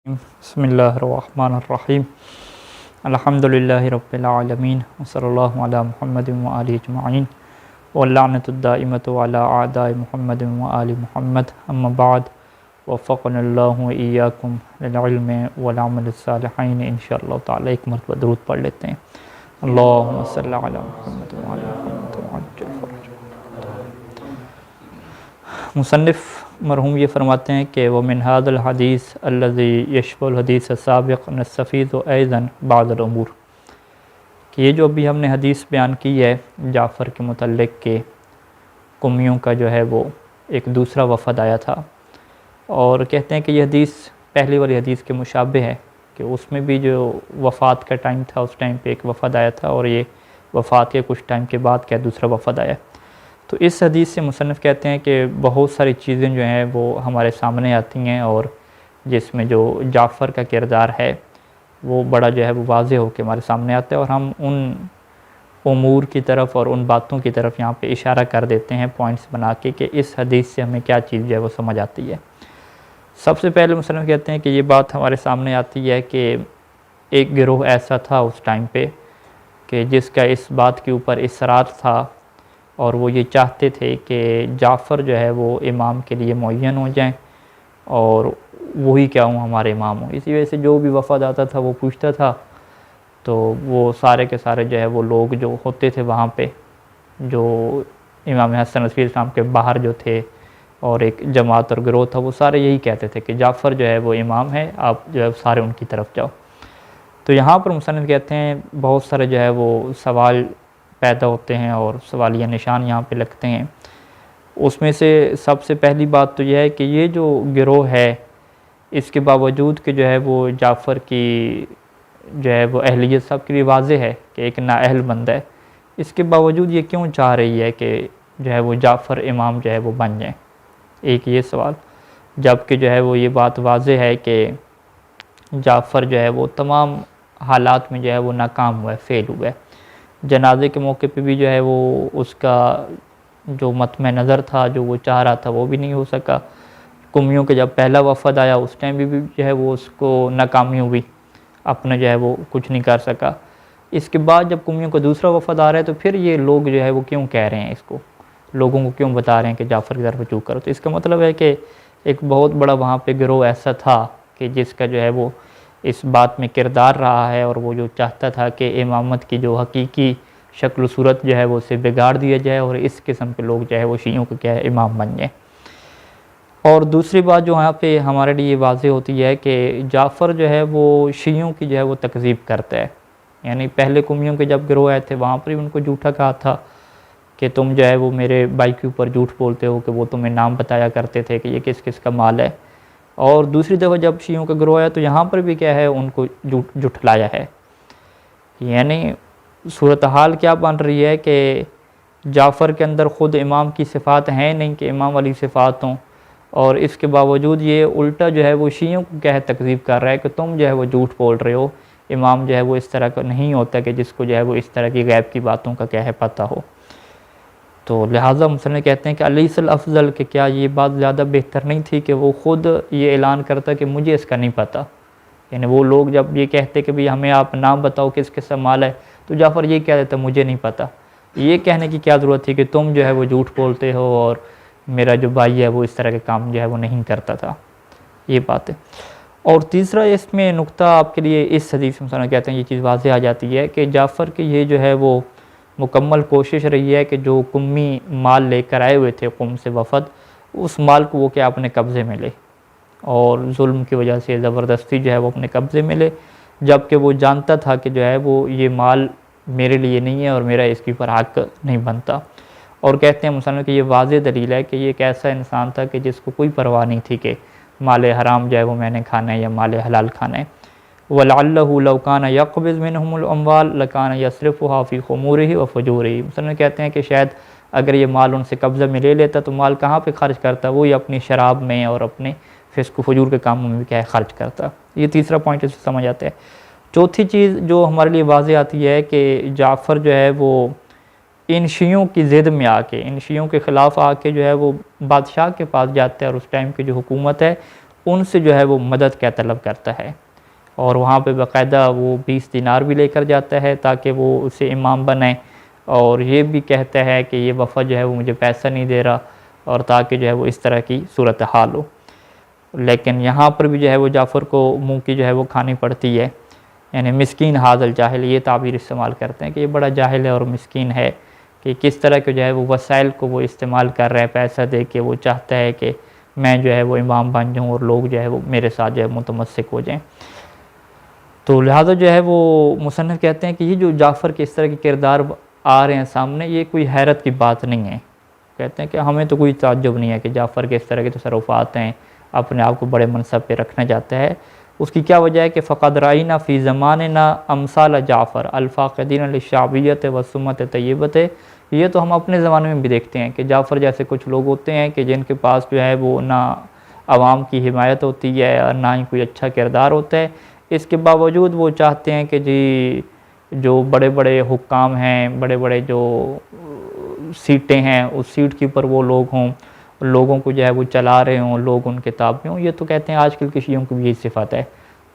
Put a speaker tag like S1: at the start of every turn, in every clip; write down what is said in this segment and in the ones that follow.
S1: بسم اللہ الرحمن الرحیم الحمدللہ رب العالمین وصلی اللہ علی محمد وآلہ اجمعین واللعنۃ الدائمۃ علی اعداء محمد وآل محمد اما بعد وفقنا اللہ وإیاکم للعلم والعمل الصالحین انشاءاللہ تعالی ایک مرتبہ درود پڑھ لیتے ہیں۔ اللہم صلی علی محمد وآل محمد وعجل فرجہ۔ مصنف مرحوم یہ فرماتے ہیں کہ وَمِنْ هَذَا الْحَدِيثِ الَّذِي يَشْبَهُ الْحَدِيثَ السَّابِقَ نَسْتَفِيدُ أَيْضًا بَعْضَ الْأُمُورِ، کہ یہ جو ابھی ہم نے حدیث بیان کی ہے جعفر کے متعلق کہ قمیوں کا جو ہے وہ ایک دوسرا وفد آیا تھا، اور کہتے ہیں کہ یہ حدیث پہلی والی حدیث کے مشابہ ہے کہ اس میں بھی جو وفات کا ٹائم تھا اس ٹائم پہ ایک وفد آیا تھا، اور یہ وفات کے کچھ ٹائم کے بعد کیا دوسرا وفد آیا۔ تو اس حدیث سے مصنف کہتے ہیں کہ بہت ساری چیزیں جو ہیں وہ ہمارے سامنے آتی ہیں، اور جس میں جو جعفر کا کردار ہے وہ بڑا جو ہے وہ واضح ہو کے ہمارے سامنے آتا ہے، اور ہم ان امور کی طرف اور ان باتوں کی طرف یہاں پہ اشارہ کر دیتے ہیں پوائنٹس بنا کے کہ اس حدیث سے ہمیں کیا چیز جو ہے وہ سمجھ آتی ہے۔ سب سے پہلے مصنف کہتے ہیں کہ یہ بات ہمارے سامنے آتی ہے کہ ایک گروہ ایسا تھا اس ٹائم پہ کہ جس کا اس بات کے اوپر اصرار تھا، اور وہ یہ چاہتے تھے کہ جعفر جو ہے وہ امام کے لیے معین ہو جائیں اور وہی کیا ہوں ہمارے امام ہوں۔ اسی وجہ سے جو بھی وفد آتا تھا وہ پوچھتا تھا، تو وہ سارے کے سارے جو ہے وہ لوگ جو ہوتے تھے وہاں پہ، جو امام حسن رضوی السلام کے باہر جو تھے اور ایک جماعت اور گروہ تھا، وہ سارے یہی کہتے تھے کہ جعفر جو ہے وہ امام ہے، آپ جو ہے سارے ان کی طرف جاؤ۔ تو یہاں پر مصنف کہتے ہیں بہت سارے جو ہے وہ سوال پیدا ہوتے ہیں اور سوالیہ نشان یہاں پہ لگتے ہیں۔ اس میں سے سب سے پہلی بات تو یہ ہے کہ یہ جو گروہ ہے اس کے باوجود کہ جو ہے وہ جعفر کی جو ہے وہ اہلیت سب کے لیے واضح ہے کہ ایک نااہل بندہ ہے، اس کے باوجود یہ کیوں چاہ رہی ہے کہ جو ہے وہ جعفر امام جو ہے وہ بن جائیں؟ ایک یہ سوال، جبکہ جو ہے وہ یہ بات واضح ہے کہ جعفر جو ہے وہ تمام حالات میں جو ہے وہ ناکام ہوا ہے، فیل ہوا ہے۔ جنازے کے موقع پہ بھی جو ہے وہ اس کا جو مطمع نظر تھا، جو وہ چاہ رہا تھا، وہ بھی نہیں ہو سکا۔ قمیوں کے جب پہلا وفد آیا اس ٹائم بھی جو ہے وہ اس کو ناکامی ہوئی، اپنا جو ہے وہ کچھ نہیں کر سکا۔ اس کے بعد جب قمیوں کا دوسرا وفد آ رہا ہے تو پھر یہ لوگ جو ہے وہ کیوں کہہ رہے ہیں، اس کو لوگوں کو کیوں بتا رہے ہیں کہ جعفر کی طرف رجوع کرو؟ تو اس کا مطلب ہے کہ ایک بہت بڑا وہاں پہ گروہ ایسا تھا کہ جس کا جو ہے وہ اس بات میں کردار رہا ہے، اور وہ جو چاہتا تھا کہ امامت کی جو حقیقی شکل و صورت جو ہے وہ اسے بگاڑ دیا جائے، اور اس قسم کے لوگ جو ہے وہ شیعوں کو کیا ہے امام بن جائیں۔ اور دوسری بات جو یہاں پہ ہمارے لیے واضح ہوتی ہے کہ جعفر جو ہے وہ شیعوں کی جو ہے وہ تکذیب کرتا ہے، یعنی پہلے قمیوں کے جب گروہ آئے تھے وہاں پر بھی ان کو جھوٹا کہا تھا کہ تم جو ہے وہ میرے بھائی کے اوپر جھوٹ بولتے ہو، کہ وہ تمہیں نام بتایا کرتے تھے کہ یہ کس کس کا مال ہے۔ اور دوسری دفعہ جب شیعوں کا گروہ آیا تو یہاں پر بھی کیا ہے ان کو جھٹلایا ہے، یعنی صورتحال کیا بن رہی ہے کہ جعفر کے اندر خود امام کی صفات ہیں نہیں کہ امام والی صفات ہوں، اور اس کے باوجود یہ الٹا جو ہے وہ شیعوں کو کیا ہے تکذیب کر رہا ہے کہ تم جو ہے وہ جھوٹ بول رہے ہو، امام جو ہے وہ اس طرح کا نہیں ہوتا کہ جس کو جو ہے وہ اس طرح کی غیب کی باتوں کا کیا ہے پتہ ہو۔ تو لہٰذا مصنف کہتے ہیں کہ الیس الافضل، کہ کیا یہ بات زیادہ بہتر نہیں تھی کہ وہ خود یہ اعلان کرتا کہ مجھے اس کا نہیں پتہ؟ یعنی وہ لوگ جب یہ کہتے کہ ہمیں آپ نام بتاؤ کس کس کا مال ہے، تو جعفر یہ کہہ دیتا مجھے نہیں پتہ۔ یہ کہنے کی کیا ضرورت تھی کہ تم جو ہے وہ جھوٹ بولتے ہو اور میرا جو بھائی ہے وہ اس طرح کے کام جو ہے وہ نہیں کرتا تھا؟ یہ بات ہے۔ اور تیسرا اس میں نقطہ آپ کے لیے اس حدیث میں مثلا کہتے ہیں یہ چیز واضح آ جاتی ہے کہ جعفر کی یہ جو ہے وہ مکمل کوشش رہی ہے کہ جو قمی مال لے کر آئے ہوئے تھے قم سے وفد، اس مال کو وہ کیا اپنے قبضے میں لے، اور ظلم کی وجہ سے زبردستی جو ہے وہ اپنے قبضے میں لے، جبکہ وہ جانتا تھا کہ جو ہے وہ یہ مال میرے لیے نہیں ہے اور میرا اس کے اوپر حق نہیں بنتا۔ اور کہتے ہیں مصنف کہ یہ واضح دلیل ہے کہ یہ ایک ایسا انسان تھا کہ جس کو کوئی پرواہ نہیں تھی کہ مال حرام جو ہے وہ میں نے کھانا ہے یا مال حلال کھانا ہے۔ وَلَعَلَّهُ لَوْ كَانَ يَقْبِضْ مِنْهُمُ الْأَمْوَالَ لَكَانَ يَصْرِفُهَا فِي خُمُورِهِ وَفُجُورِهِ۔ مصنف کہتے ہیں کہ شاید اگر یہ مال ان سے قبضہ میں لے لیتا تو مال کہاں پہ خرچ کرتا؟ وہ یہ اپنی شراب میں اور اپنے فسق و فجور کے کاموں میں بھی کیا ہے خرچ کرتا۔ یہ تیسرا پوائنٹ اس سے سمجھ آتا ہے۔ چوتھی چیز جو ہمارے لیے واضح آتی ہے کہ جعفر جو ہے وہ ان شیعوں کی ضد میں آ کے، ان شیعوں کے خلاف آ کے جو ہے وہ بادشاہ کے پاس جاتا ہے، اور اس ٹائم کی جو حکومت ہے ان سے جو ہے وہ مدد کا طلب کرتا ہے، اور وہاں پہ باقاعدہ وہ 20 دینار بھی لے کر جاتا ہے تاکہ وہ اسے امام بنائے، اور یہ بھی کہتا ہے کہ یہ وفد جو ہے وہ مجھے پیسہ نہیں دے رہا، اور تاکہ جو ہے وہ اس طرح کی صورتحال ہو۔ لیکن یہاں پر بھی جو ہے وہ جعفر کو منہ کی جو ہے وہ کھانی پڑتی ہے، یعنی مسکین حاضر جاہل، یہ تعبیر استعمال کرتے ہیں کہ یہ بڑا جاہل ہے اور مسکین ہے، کہ کس طرح کے جو ہے وہ وسائل کو وہ استعمال کر رہا ہے پیسہ دے کے، وہ چاہتا ہے کہ میں جو ہے وہ امام بن جاؤں اور لوگ جو ہے وہ میرے ساتھ جو ہے متمسک ہو جائیں۔ تو لہٰذا جو ہے وہ مصنف کہتے ہیں کہ یہ جو جعفر کے اس طرح کے کردار آ رہے ہیں سامنے، یہ کوئی حیرت کی بات نہیں ہے۔ کہتے ہیں کہ ہمیں تو کوئی تعجب نہیں ہے کہ جعفر کے اس طرح کے تصرفات ہیں، اپنے آپ کو بڑے منصب پہ رکھنا چاہتا ہے۔ اس کی کیا وجہ ہے کہ فقد رائنا فی زماننا امثال جعفر الفاقدین للشعبیت والسمت طیبت، یہ تو ہم اپنے زمانے میں بھی دیکھتے ہیں کہ جعفر جیسے کچھ لوگ ہوتے ہیں کہ جن کے پاس جو ہے وہ نہ عوام کی حمایت ہوتی ہے اور نہ ہی کوئی اچھا کردار ہوتا ہے، اس کے باوجود وہ چاہتے ہیں کہ جی جو بڑے بڑے حکام ہیں، بڑے بڑے جو سیٹیں ہیں، اس سیٹ کے اوپر وہ لوگ ہوں، لوگوں کو جو ہے وہ چلا رہے ہوں، لوگ ان کے تابع ہوں۔ یہ تو کہتے ہیں آج کل کے شیعوں کی بھی یہی صفت ہے،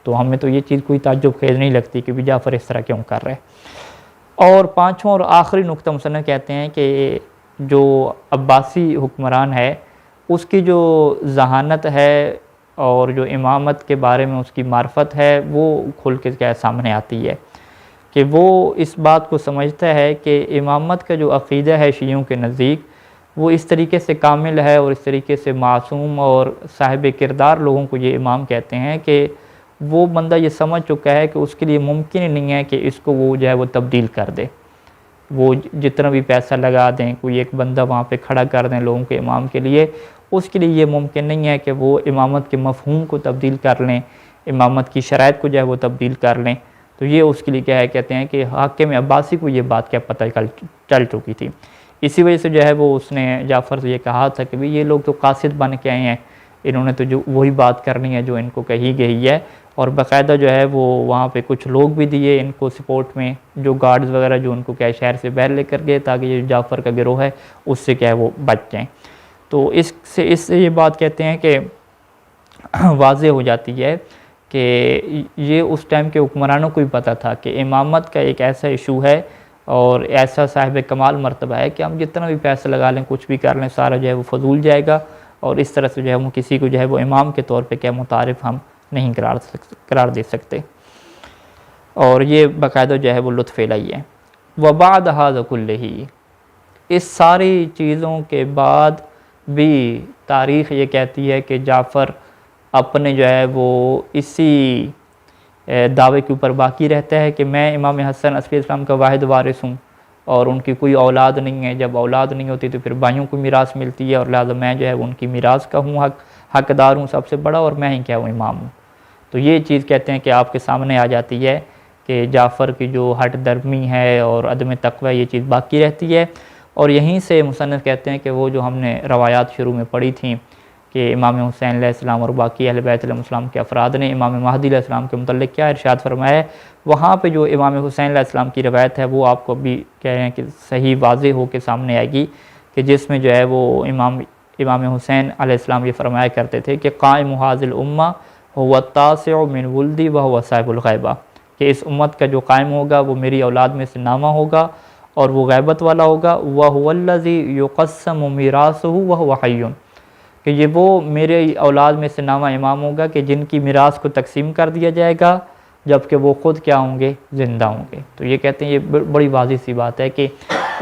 S1: تو ہمیں تو یہ چیز کوئی تعجب خیز نہیں لگتی کہ جعفر اس طرح کیوں کر رہے ہیں۔ اور پانچواں اور آخری نقطہ مصنف کہتے ہیں کہ جو عباسی حکمران ہے اس کی جو ذہانت ہے اور جو امامت کے بارے میں اس کی معرفت ہے وہ کھل کے کیا سامنے آتی ہے، کہ وہ اس بات کو سمجھتا ہے کہ امامت کا جو عقیدہ ہے شیعوں کے نزدیک وہ اس طریقے سے کامل ہے اور اس طریقے سے معصوم اور صاحب کردار لوگوں کو یہ امام کہتے ہیں کہ وہ بندہ یہ سمجھ چکا ہے کہ اس کے لیے ممکن ہی نہیں ہے کہ اس کو وہ جو ہے وہ تبدیل کر دے، وہ جتنا بھی پیسہ لگا دیں، کوئی ایک بندہ وہاں پہ کھڑا کر دیں لوگوں کے امام کے لیے، اس کے لیے یہ ممکن نہیں ہے کہ وہ امامت کے مفہوم کو تبدیل کر لیں، امامت کی شرائط کو جو ہے وہ تبدیل کر لیں۔ تو یہ اس کے لیے کیا ہے، کہتے ہیں کہ حاکم عباسی کو یہ بات کیا پتہ چل چکی تھی، اسی وجہ سے جو ہے وہ اس نے جعفر سے یہ کہا تھا کہ یہ لوگ تو قاصد بن کے آئے ہیں، انہوں نے تو جو وہی بات کرنی ہے جو ان کو کہی گئی ہے، اور باقاعدہ جو ہے وہ وہاں پہ کچھ لوگ بھی دیے ان کو سپورٹ میں، جو گارڈز وغیرہ جو ان کو کیا شہر سے باہر لے کر گئے تاکہ یہ جعفر کا گروہ ہے اس سے کیا ہے وہ بچ جائیں۔ تو اس سے یہ بات کہتے ہیں کہ واضح ہو جاتی ہے کہ یہ اس ٹائم کے حکمرانوں کو بھی پتہ تھا کہ امامت کا ایک ایسا ایشو ہے اور ایسا صاحب کمال مرتبہ ہے کہ ہم جتنا بھی پیسہ لگا لیں، کچھ بھی کر لیں، سارا جو ہے وہ فضول جائے گا، اور اس طرح سے جو ہے وہ کسی کو جو ہے وہ امام کے طور پہ کیا متعارف ہم نہیں قرار دے سکتے۔ اور یہ باقاعدہ جو ہے وہ لطف الہی ہے۔ وبعد ھذا کلہ، اس ساری چیزوں کے بعد بھی تاریخ یہ کہتی ہے کہ جعفر اپنے جو ہے وہ اسی دعوے کے اوپر باقی رہتا ہے کہ میں امام حسن عصفی اسلام کا واحد وارث ہوں، اور ان کی کوئی اولاد نہیں ہے، جب اولاد نہیں ہوتی تو پھر بھائیوں کو میراث ملتی ہے، اور لہٰذا میں جو ہے ان کی میراث کا ہوں حقدار ہوں سب سے بڑا، اور میں ہی کیا ہوں امام ہوں۔ تو یہ چیز کہتے ہیں کہ آپ کے سامنے آ جاتی ہے کہ جعفر کی جو ہٹ درمی ہے اور عدم تقوی، یہ چیز باقی رہتی ہے۔ اور یہیں سے مصنف کہتے ہیں کہ وہ جو ہم نے روایات شروع میں پڑھی تھیں کہ امام حسین علیہ السلام اور باقی اہل بیت علیہ السلام کے افراد نے امام مہدی علیہ السلام کے متعلق کیا ارشاد فرمایا ہے، وہاں پہ جو امام حسین علیہ السلام کی روایت ہے وہ آپ کو بھی کہہ رہے ہیں کہ صحیح واضح ہو کے سامنے آئے گی، کہ جس میں جو ہے وہ امام حسین علیہ السلام یہ فرمایا کرتے تھے کہ قائم ھذی الامہ هو التاسع من ولدی وهو صاحب الغیبہ، کہ اس امت کا جو قائم ہوگا وہ میری اولاد میں سے نامہ ہوگا اور وہ غیبت والا ہوگا، وَهُوَ الَّذِي يُقَسَّمُ مِيرَاثُهُ وَهُوَ حَيٌّ، کہ یہ وہ میرے اولاد میں سے نامہ امام ہوگا کہ جن کی میراث کو تقسیم کر دیا جائے گا جبکہ وہ خود کیا ہوں گے، زندہ ہوں گے۔ تو یہ کہتے ہیں یہ بڑی واضح سی بات ہے کہ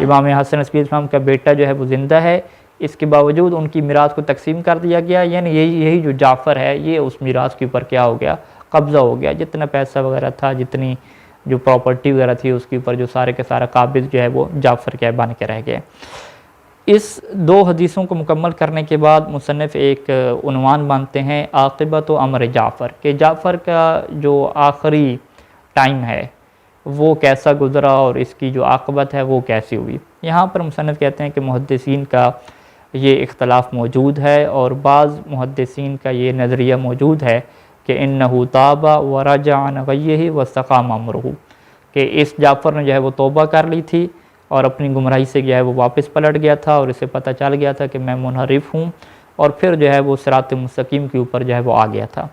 S1: امام حسن عصفی اسلام کا بیٹا جو ہے وہ زندہ ہے، اس کے باوجود ان کی میراث کو تقسیم کر دیا گیا، یعنی یہی جو جعفر ہے یہ اس میراث کے اوپر کیا ہو گیا، قبضہ ہو گیا، جتنا پیسہ وغیرہ تھا، جتنی جو پراپرٹی وغیرہ تھی اس کے اوپر جو سارے کا سارا قابض جو ہے وہ جعفر کے بن کے رہ گئے۔ اس دو حدیثوں کو مکمل کرنے کے بعد مصنف ایک عنوان باندھتے ہیں عاقبت و امر جعفر، کہ جعفر کا جو آخری ٹائم ہے وہ کیسا گزرا اور اس کی جو عاقبت ہے وہ کیسی ہوئی۔ یہاں پر مصنف کہتے ہیں کہ محدثین کا یہ اختلاف موجود ہے، اور بعض محدثین کا یہ نظریہ موجود ہے کہ انہو تاب ورجع عن غیہ واستقام امرہ، کہ اس جعفر نے جو ہے وہ توبہ کر لی تھی اور اپنی گمراہی سے جو ہے وہ واپس پلٹ گیا تھا، اور اسے پتہ چل گیا تھا کہ میں منحرف ہوں اور پھر جو ہے وہ صراط مستقیم کے اوپر جو ہے وہ آ گیا تھا۔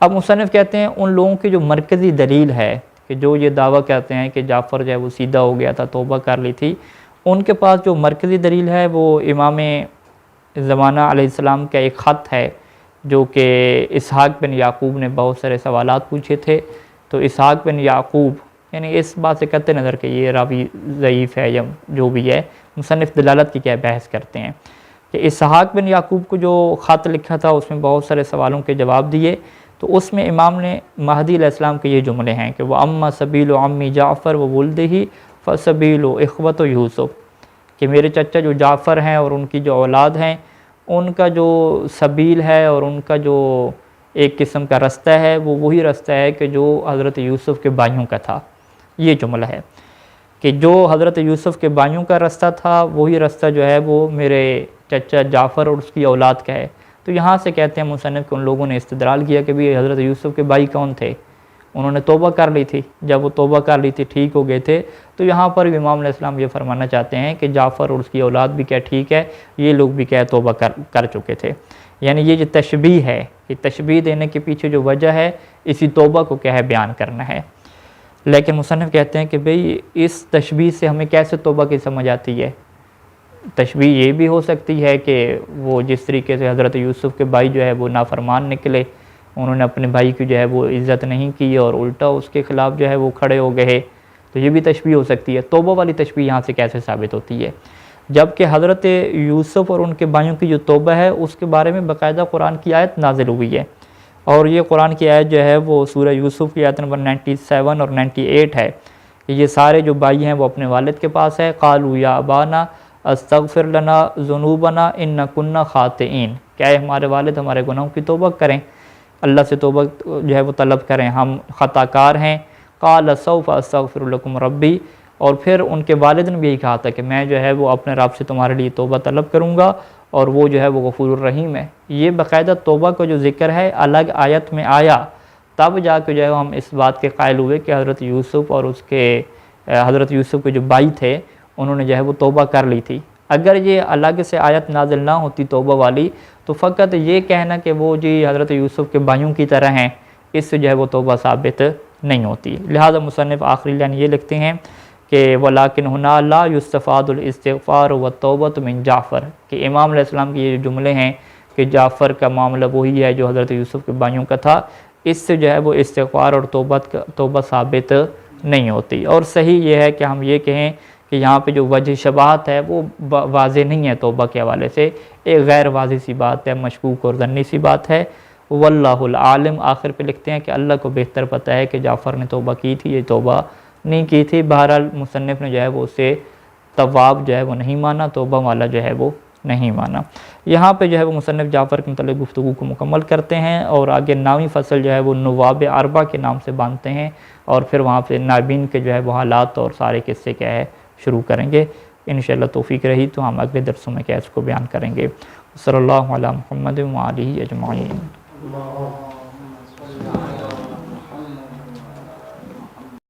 S1: اب مصنف کہتے ہیں ان لوگوں کی جو مرکزی دلیل ہے کہ جو یہ دعویٰ کہتے ہیں کہ جعفر جو ہے وہ سیدھا ہو گیا تھا، توبہ کر لی تھی، ان کے پاس جو مرکزی دلیل ہے وہ امام زمانہ علیہ السلام کا ایک خط ہے جو کہ اسحاق بن یعقوب نے بہت سارے سوالات پوچھے تھے، تو اسحاق بن یعقوب یعنی اس بات سے قطع نظر کہ یہ راوی ضعیف ہے یا جو بھی ہے، مصنف دلالت کی کیا بحث کرتے ہیں کہ اسحاق بن یعقوب کو جو خط لکھا تھا اس میں بہت سارے سوالوں کے جواب دیے، تو اس میں امام نے مہدی علیہ السلام کے یہ جملے ہیں کہ وہ اما سبیل و عمی جعفر و ولدہی فسبیل و اخوت و یوسف، کہ میرے چچا جو جعفر ہیں اور ان کی جو اولاد ہیں ان کا جو سبیل ہے اور ان کا جو ایک قسم کا رستہ ہے وہ وہی رستہ ہے کہ جو حضرت یوسف کے بھائیوں کا تھا۔ یہ جملہ ہے کہ جو حضرت یوسف کے بھائیوں کا رستہ تھا وہی رستہ جو ہے وہ میرے چچا جعفر اور اس کی اولاد کا ہے۔ تو یہاں سے کہتے ہیں مصنف کہ ان لوگوں نے استدلال کیا کہ بھی حضرت یوسف کے بھائی کون تھے، انہوں نے توبہ کر لی تھی، جب وہ توبہ کر لی تھی ٹھیک ہو گئے تھے، تو یہاں پر بھی امام علیہ السلام یہ فرمانا چاہتے ہیں کہ جعفر اور اس کی اولاد بھی کیا ٹھیک ہے، یہ لوگ بھی کیا توبہ کر چکے تھے۔ یعنی یہ جو تشبیہ ہے، یہ تشبیہ دینے کے پیچھے جو وجہ ہے اسی توبہ کو کیا ہے بیان کرنا ہے۔ لیکن مصنف کہتے ہیں کہ بھئی اس تشبیہ سے ہمیں کیسے توبہ کی سمجھ آتی ہے؟ تشبیہ یہ بھی ہو سکتی ہے کہ وہ جس طریقے سے حضرت یوسف کے بھائی جو ہے وہ نافرمان نکلے، انہوں نے اپنے بھائی کی جو ہے وہ عزت نہیں کی اور الٹا اس کے خلاف جو ہے وہ کھڑے ہو گئے، تو یہ بھی تشبیہ ہو سکتی ہے۔ توبہ والی تشبیہ یہاں سے کیسے ثابت ہوتی ہے؟ جبکہ حضرت یوسف اور ان کے بھائیوں کی جو توبہ ہے اس کے بارے میں باقاعدہ قرآن کی آیت نازل ہوئی ہے، اور یہ قرآن کی آیت جو ہے وہ سورہ یوسف کی آیت نمبر 97 اور 98 ہے کہ یہ سارے جو بھائی ہیں وہ اپنے والد کے پاس ہے، قالوا یا ابانا استغفر لنا ذنوبنا اننا کنا خاطئین، کیا ہے ہمارے والد ہمارے گناہوں کی توبہ کریں، اللہ سے توبہ جو ہے وہ طلب کریں، ہم خطا کار ہیں۔ قال سوف استغفر لکم ربی، اور پھر ان کے والد نے بھی یہی کہا تھا کہ میں جو ہے وہ اپنے رب سے تمہارے لیے توبہ طلب کروں گا، اور وہ جو ہے وہ غفور الرحیم ہے۔ یہ باقاعدہ توبہ کا جو ذکر ہے الگ آیت میں آیا، تب جا کے جو ہے ہم اس بات کے قائل ہوئے کہ حضرت یوسف اور اس کے حضرت یوسف کے جو بھائی تھے انہوں نے جو ہے وہ توبہ کر لی تھی۔ اگر یہ الگ سے آیت نازل نہ ہوتی توبہ والی تو فقط یہ کہنا کہ وہ جی حضرت یوسف کے بھائیوں کی طرح ہیں، اس سے جو ہے وہ توبہ ثابت نہیں ہوتی۔ لہذا مصنف آخری لائن یہ لکھتے ہیں کہ وَلَٰكِنْ هُنَا لَا يُسْتَفَادُ الْإِسْتِغْفَارُ وَالتَّوْبَةُ مِنْ جعفر، کہ امام علیہ السلام کے یہ جملے ہیں کہ جعفر کا معاملہ وہی ہے جو حضرت یوسف کے بھائیوں کا تھا، اس سے جو ہے وہ استغفار اور توبہ ثابت نہیں ہوتی۔ اور صحیح یہ ہے کہ ہم یہ کہیں کہ یہاں پہ جو وجہ شبہات ہے وہ واضح نہیں ہے توبہ کے حوالے سے، ایک غیر واضح سی بات ہے، مشکوک اور ظنی سی بات ہے۔ واللہ العالم، آخر پہ لکھتے ہیں کہ اللہ کو بہتر پتہ ہے کہ جعفر نے توبہ کی تھی یہ توبہ نہیں کی تھی۔ بہرحال مصنف نے جو ہے وہ اسے تواب جو ہے وہ نہیں مانا، توبہ والا جو ہے وہ نہیں مانا۔ یہاں پہ جو ہے وہ مصنف جعفر کے متعلق گفتگو کو مکمل کرتے ہیں، اور آگے 9ویں فصل جو ہے وہ نواب اربع کے نام سے باندھتے ہیں، اور پھر وہاں پہ نائبین کے جو ہے وہ حالات اور سارے قصے کیا ہے شروع کریں گے۔ انشاءاللہ توفیق رہی تو ہم اگلے درسوں میں کیا اس کو بیان کریں گے۔ صلی اللہ علیہ محمد و آلہ اجمعین۔